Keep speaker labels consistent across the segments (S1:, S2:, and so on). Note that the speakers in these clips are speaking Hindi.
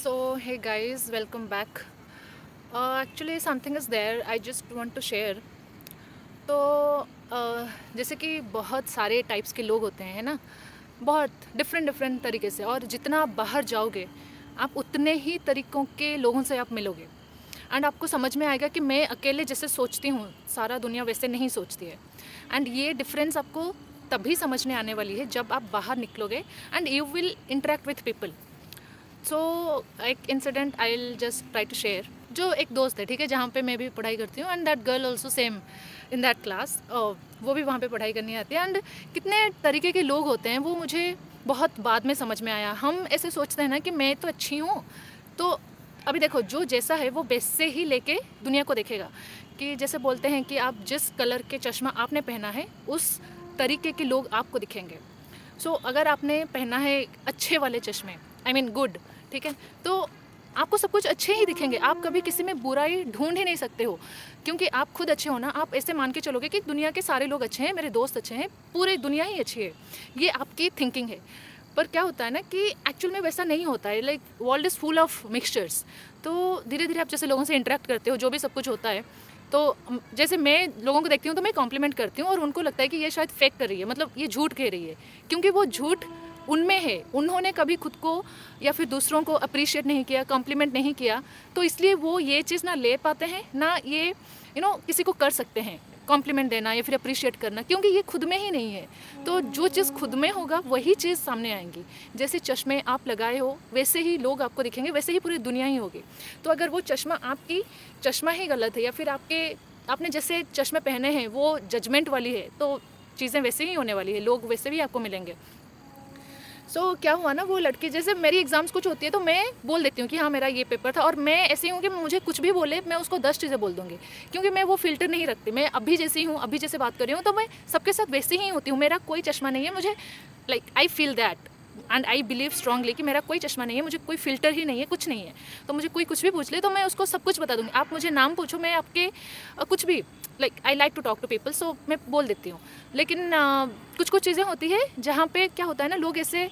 S1: So, hey guys, welcome back. Actually, something is there. I just want to share. तो जैसे कि बहुत सारे टाइप्स के लोग होते हैं, है ना? बहुत डिफरेंट डिफरेंट तरीके से, और जितना आप बाहर जाओगे आप उतने ही तरीक़ों के लोगों से आप मिलोगे। एंड आपको समझ में आएगा कि मैं अकेले जैसे सोचती हूँ सारा दुनिया वैसे नहीं सोचती है। एंड ये डिफरेंस आपको तभी समझ में आने वाली है जब आप बाहर निकलोगे and you will interact with people. So एक incident I will just try to share. जो एक दोस्त है, ठीक है, जहाँ पे मैं भी पढ़ाई करती हूँ, and that girl also same in that class, वो भी वहाँ पे पढ़ाई करनी आती है। एंड कितने तरीके के लोग होते हैं वो मुझे बहुत बाद में समझ में आया। हम ऐसे सोचते हैं ना कि मैं तो अच्छी हूँ, तो अभी देखो जो जैसा है वो वैसे ही लेके दुनिया को देखेगा। कि जैसे बोलते हैं कि आप जिस कलर के चश्मा आपने पहना है उस तरीके के लोग आपको दिखेंगे। सो अगर आपने पहना है अच्छे वाले चश्मे, आई मीन गुड, ठीक है, तो आपको सब कुछ अच्छे ही दिखेंगे। आप कभी किसी में बुराई ढूंढ ही नहीं सकते हो, क्योंकि आप खुद अच्छे हो ना। आप ऐसे मान के चलोगे कि दुनिया के सारे लोग अच्छे हैं, मेरे दोस्त अच्छे हैं, पूरी दुनिया ही अच्छी है। ये आपकी थिंकिंग है। पर क्या होता है ना कि एक्चुअल में वैसा नहीं होता है। Like world is full of mixtures. तो धीरे धीरे आप जैसे लोगों से इंटरेक्ट करते हो, जो भी सब कुछ होता है, तो जैसे मैं लोगों को देखती हूँ तो मैं कॉम्प्लीमेंट करती हूँ और उनको लगता है कि ये शायद फेक कर रही है, मतलब ये झूठ कह रही है, क्योंकि वो झूठ उनमें है। उन्होंने कभी खुद को या फिर दूसरों को अप्रिशिएट नहीं किया, कॉम्प्लीमेंट नहीं किया, तो इसलिए वो ये चीज़ ना ले पाते हैं ना ये किसी को कर सकते हैं कॉम्प्लीमेंट देना या फिर अप्रिशिएट करना, क्योंकि ये खुद में ही नहीं है। तो जो चीज़ खुद में होगा वही चीज़ सामने आएंगी। जैसे चश्मे आप लगाए हो वैसे ही लोग आपको दिखेंगे, वैसे ही पूरी दुनिया ही होगी। तो अगर वो चश्मा ही गलत है, या फिर आपने जैसे चश्मे पहने हैं वो जजमेंट वाली है, तो चीज़ें वैसे ही होने वाली है, लोग वैसे भी आपको मिलेंगे। क्या हुआ ना, वो लड़की, जैसे मेरी एग्ज़ाम्स कुछ होती है तो मैं बोल देती हूँ कि हाँ मेरा ये पेपर था, और मैं ऐसी हूँ कि मुझे कुछ भी बोले मैं उसको 10 चीज़ें बोल दूँगी, क्योंकि मैं वो फ़िल्टर नहीं रखती। मैं अभी जैसी हूँ, अभी जैसे बात कर रही हूँ, तो मैं सबके साथ वैसे ही होती हूँ। मेरा कोई चश्मा नहीं है, मुझे I feel that and I believe strongly कि मेरा कोई चश्मा नहीं है, मुझे कोई फ़िल्टर ही नहीं है, कुछ नहीं है। तो मुझे कोई कुछ भी पूछ ले तो मैं उसको सब कुछ बता दूँगी। आप मुझे नाम पूछो, मैं आपके कुछ भी, I like to talk to people, so मैं बोल देती हूँ। लेकिन कुछ कुछ चीज़ें होती है जहाँ पे क्या होता है ना, लोग ऐसे,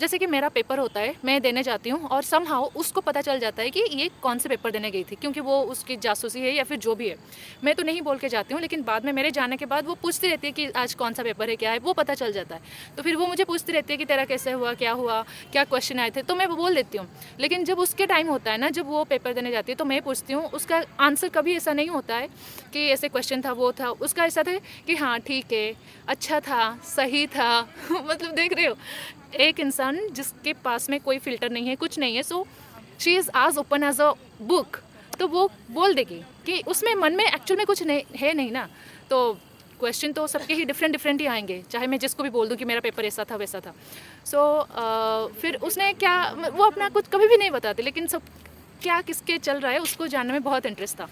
S1: जैसे कि मेरा पेपर होता है, मैं देने जाती हूँ और समहाउ उसको पता चल जाता है कि ये कौन से पेपर देने गई थी, क्योंकि वो उसकी जासूसी है या फिर जो भी है। मैं तो नहीं बोल के जाती हूँ, लेकिन बाद में मेरे जाने के बाद वो पूछती रहती है कि आज कौन सा पेपर है, क्या है, वो पता चल जाता है। तो फिर वो मुझे पूछती रहती है कि तेरा कैसे हुआ, क्या क्वेश्चन आए थे, तो मैं बोल देती हूँ। लेकिन जब उसके टाइम होता है ना, जब वो पेपर देने जाती है, तो मैं पूछती हूँ, उसका आंसर कभी ऐसा नहीं होता है कि ऐसे क्वेश्चन था, वो था। उसका ऐसा था कि हाँ ठीक है, अच्छा था, सही था मतलब देख रहे हो, एक इंसान जिसके पास में कोई फ़िल्टर नहीं है, कुछ नहीं है, सो शी इज़ आज ओपन एज अ बुक, तो वो बोल देगी कि उसमें मन में एक्चुअल में कुछ नहीं है, नहीं ना। तो क्वेश्चन तो सबके ही डिफरेंट डिफरेंट ही आएंगे, चाहे मैं जिसको भी बोल दूं कि मेरा पेपर ऐसा था वैसा था। फिर उसने क्या, वो अपना कुछ कभी भी नहीं बताती, लेकिन सब क्या किसके चल रहा है उसको जानने में बहुत इंटरेस्ट था।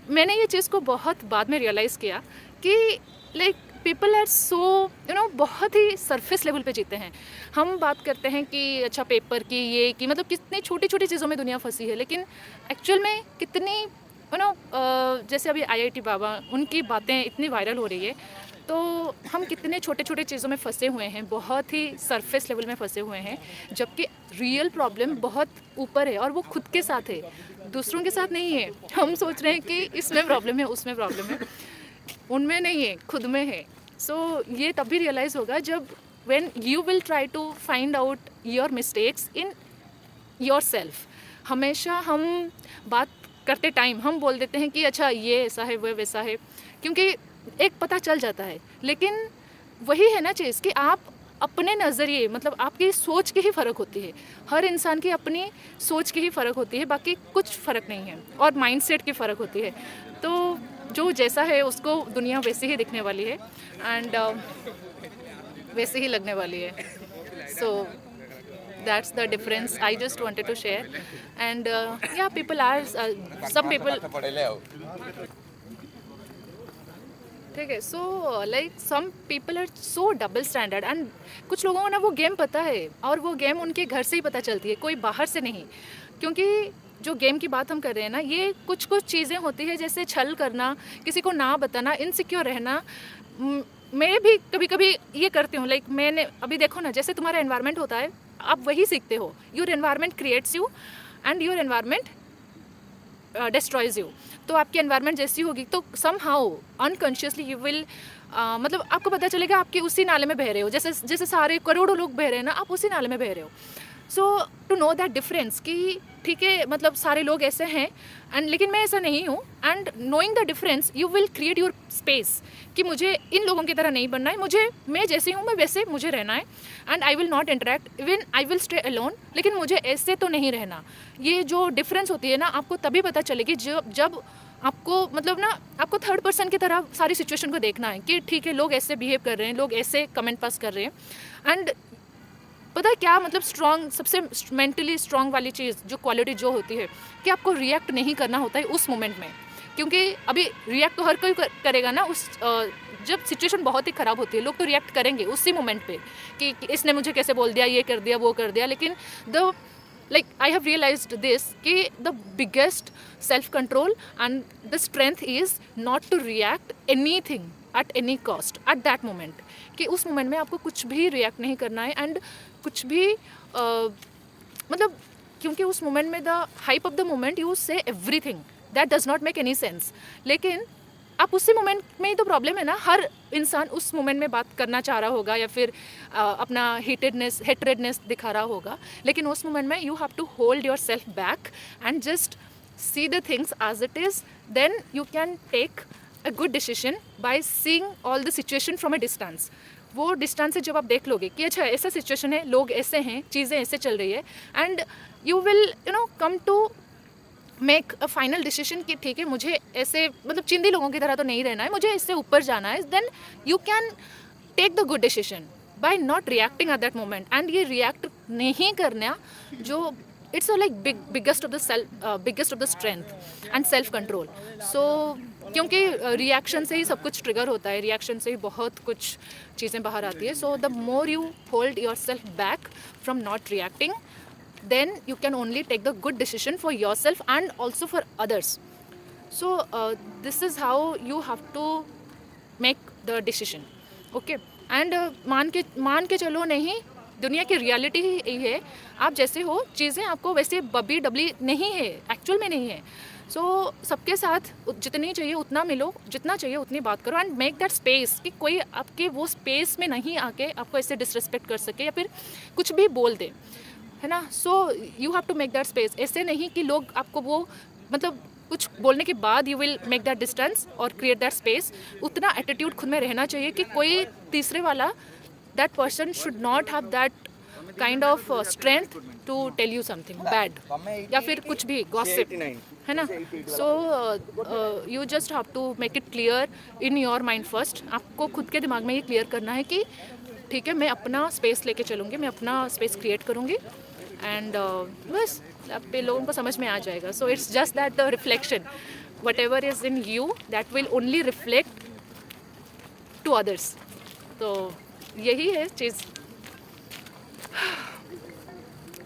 S1: मैंने ये चीज़ को बहुत बाद में रियलाइज़ किया कि लाइक पीपल आर सो बहुत ही सरफेस लेवल पे जीते हैं। हम बात करते हैं कि अच्छा पेपर की, ये की, मतलब कितनी छोटी छोटी चीज़ों में दुनिया फंसी है, लेकिन एक्चुअल में कितनी जैसे अभी आईआईटी बाबा, उनकी बातें इतनी वायरल हो रही है, तो हम कितने छोटे छोटे चीज़ों में फंसे हुए हैं, बहुत ही सरफेस लेवल में फंसे हुए हैं, जबकि रियल प्रॉब्लम बहुत ऊपर है और वो खुद के साथ है, दूसरों के साथ नहीं है। हम सोच रहे हैं कि इसमें प्रॉब्लम है, उसमें प्रॉब्लम है, उनमें नहीं है, खुद में है। ये तभी रियलाइज़ होगा जब when you will try to find out your mistakes in yourself. हमेशा हम बात करते टाइम हम बोल देते हैं कि अच्छा ये ऐसा है, वो वैसा है, क्योंकि एक पता चल जाता है। लेकिन वही है ना चीज़ कि आप अपने नज़रिए, मतलब आपकी सोच की ही फ़र्क होती है। हर इंसान की अपनी सोच की ही फ़र्क होती है, बाकी कुछ फ़र्क नहीं है, और माइंडसेट की फ़र्क होती है। तो जो जैसा है उसको दुनिया वैसे ही दिखने वाली है, एंड वैसे ही लगने वाली है। सो that's the difference I just wanted to share. And yeah, people are some people, ठीक है। Like some people are so double standard, and कुछ लोगों को ना वो गेम पता है, और वो गेम उनके घर से ही पता चलती है, कोई बाहर से नहीं। क्योंकि जो गेम की बात हम कर रहे हैं ना, ये कुछ कुछ चीज़ें होती है, जैसे छल करना, किसी को ना बताना, इनसिक्योर रहना। मैं भी कभी कभी ये करती हूँ। लाइक मैंने अभी देखो ना, जैसे तुम्हारा एनवायरनमेंट होता है, आप वही सीखते हो. Your environment creates you and your environment destroys you. तो आपकी एनवायरनमेंट जैसी होगी तो somehow unconsciously you will मतलब आपको पता चलेगा आपके उसी नाले में बह रहे हो, जैसे जैसे सारे करोड़ों लोग बह रहे हैं ना, आप उसी नाले में बह रहे हो. सो टू नो दैट डिफरेंस कि ठीक है मतलब सारे लोग ऐसे हैं एंड लेकिन मैं ऐसा नहीं हूँ, and knowing the difference you will create your space कि मुझे इन लोगों की तरह नहीं बनना है, मुझे मैं जैसी हूँ मैं वैसे मुझे रहना है. And I will not interact, even I will stay alone, लेकिन मुझे ऐसे तो नहीं रहना. ये जो डिफरेंस होती है ना आपको तभी पता चलेगी जब आपको मतलब ना आपको थर्ड पर्सन की तरह सारी सिचुएशन को देखना है कि ठीक है लोग ऐसे बिहेव कर रहे हैं, लोग ऐसे कमेंट पास कर रहे हैं. एंड पता है क्या मतलब स्ट्रॉन्ग सबसे मेंटली स्ट्रॉन्ग वाली चीज़ जो क्वालिटी जो होती है कि आपको रिएक्ट नहीं करना होता है उस मोमेंट में. क्योंकि अभी रिएक्ट तो हर कोई करेगा ना उस जब सिचुएशन बहुत ही ख़राब होती है लोग तो रिएक्ट करेंगे उसी मोमेंट पे कि इसने मुझे कैसे बोल दिया, ये कर दिया, वो कर दिया. लेकिन the like I have realized this कि the biggest self control and the strength is not to react anything at any cost at that moment. कि उस मोमेंट में आपको कुछ भी रिएक्ट नहीं करना है एंड कुछ भी मतलब क्योंकि उस मोमेंट में the hype of the moment you say everything that does not make any sense. लेकिन आप उसी मोमेंट में ही तो प्रॉब्लम है ना, हर इंसान उस मोमेंट में बात करना चाह रहा होगा या फिर अपना हेटरेडनेस दिखा रहा होगा. लेकिन उस मोमेंट में you have to hold yourself back and just see the things as it is. Then you can take a good decision by seeing all the situation from a distance. वो डिस्टेंस से जब आप देख लोगे कि अच्छा ऐसा सिचुएशन है, लोग ऐसे हैं, चीज़ें ऐसे चल रही है, and you will come to make a final decision कि ठीक है मुझे ऐसे मतलब चिंदी लोगों की तरह तो नहीं रहना है, मुझे इससे ऊपर जाना है. Then you can take the good decision by not reacting at that moment. And ये रिएक्ट नहीं करना जो it's like biggest of the strength and self control. So क्योंकि रिएक्शन से ही सब कुछ ट्रिगर होता है, रिएक्शन से ही बहुत कुछ चीज़ें बाहर आती है. So the more you hold yourself back from not reacting, then you can only take the good decision for yourself and also for others. So this is how you have to make the decision. Okay. And मान के चलो नहीं, दुनिया की रियलिटी ही यही है, आप जैसे हो चीज़ें आपको वैसे बबी डबली नहीं है, एक्चुअल में नहीं है. सो सबके साथ जितनी चाहिए उतना मिलो, जितना चाहिए उतनी बात करो एंड मेक दैट स्पेस कि कोई आपके वो स्पेस में नहीं आके आपको ऐसे डिसरिस्पेक्ट कर सके या फिर कुछ भी बोल दे, है ना. So you have to make that space. ऐसे नहीं कि लोग आपको वो मतलब कुछ बोलने के बाद you will make that distance और क्रिएट दैट स्पेस. उतना एटीट्यूड खुद में रहना चाहिए कि कोई तीसरे वाला that person should not have that kind of strength to tell you something bad या फिर कुछ भी गॉसिप, है ना. So you just have to make it clear in your mind first. आपको खुद के दिमाग में ये क्लियर करना है कि ठीक है मैं अपना स्पेस लेके चलूँगी, मैं अपना स्पेस क्रिएट करूँगी एंड बस आप लोगों को समझ में आ जाएगा. So it's just that the reflection whatever is in you that will only reflect to others. तो यही है चीज़,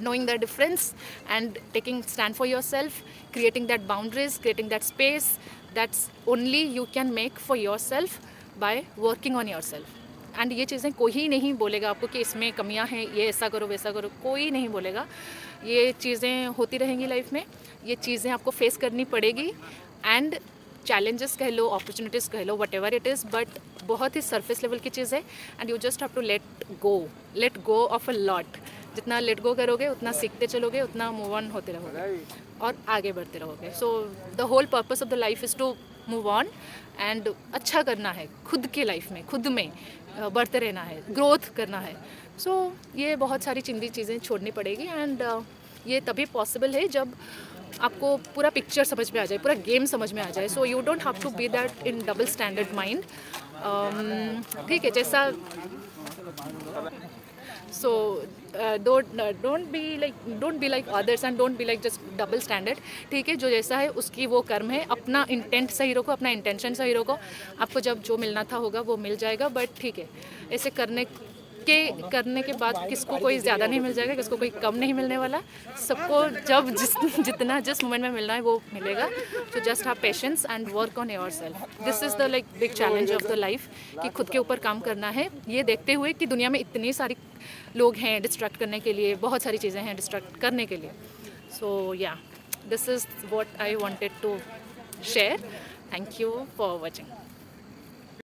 S1: knowing the difference and taking stand for yourself, creating that boundaries, creating that space, that's only you can make for yourself by working on yourself. And ये चीज़ें कोई नहीं बोलेगा आपको कि इसमें कमियां हैं, ये ऐसा करो वैसा करो, कोई नहीं बोलेगा. ये चीज़ें होती रहेंगी लाइफ में, ये चीज़ें आपको फेस करनी पड़ेगी एंड चैलेंजेस कह लो, अपॉर्चुनिटीज़ कह लो, whatever it is, but बहुत ही सरफेस लेवल की चीज़ है and you just have to let go of a lot. जितना लेट गो करोगे उतना सीखते चलोगे, उतना मूव ऑन होते रहोगे और आगे बढ़ते रहोगे. So the whole purpose of the life is to move on and अच्छा करना है खुद के लाइफ में, खुद में बढ़ते रहना है, ग्रोथ करना है. सो ये बहुत सारी चिंदी चीज़ें छोड़नी पड़ेगी एंड ये तभी पॉसिबल है जब आपको पूरा पिक्चर समझ में आ जाए, पूरा गेम समझ में आ जाए. So you don't have to be that in double standard mind. ठीक है, जैसा so don't be like others and don't be like just double standard. ठीक है, जो जैसा है उसकी वो कर्म है, अपना इंटेंट सही रखो, अपना इंटेंशन सही रखो, आपको जब जो मिलना था होगा वो मिल जाएगा. बट ठीक है, ऐसे करने के बाद किसको कोई ज़्यादा नहीं मिल जाएगा, किसको कोई कम नहीं मिलने वाला. सबको जब जितना जिस मोमेंट में मिलना है वो मिलेगा. तो just have patience and work on your self. This is the like big challenge of the life कि खुद के ऊपर काम करना है, ये देखते हुए कि दुनिया में इतनी सारी लोग हैं डिस्ट्रैक्ट करने के लिए, बहुत सारी चीज़ें हैं डिस्ट्रैक्ट करने के लिए. So yeah, this is what I wanted to share. Thank you for watching.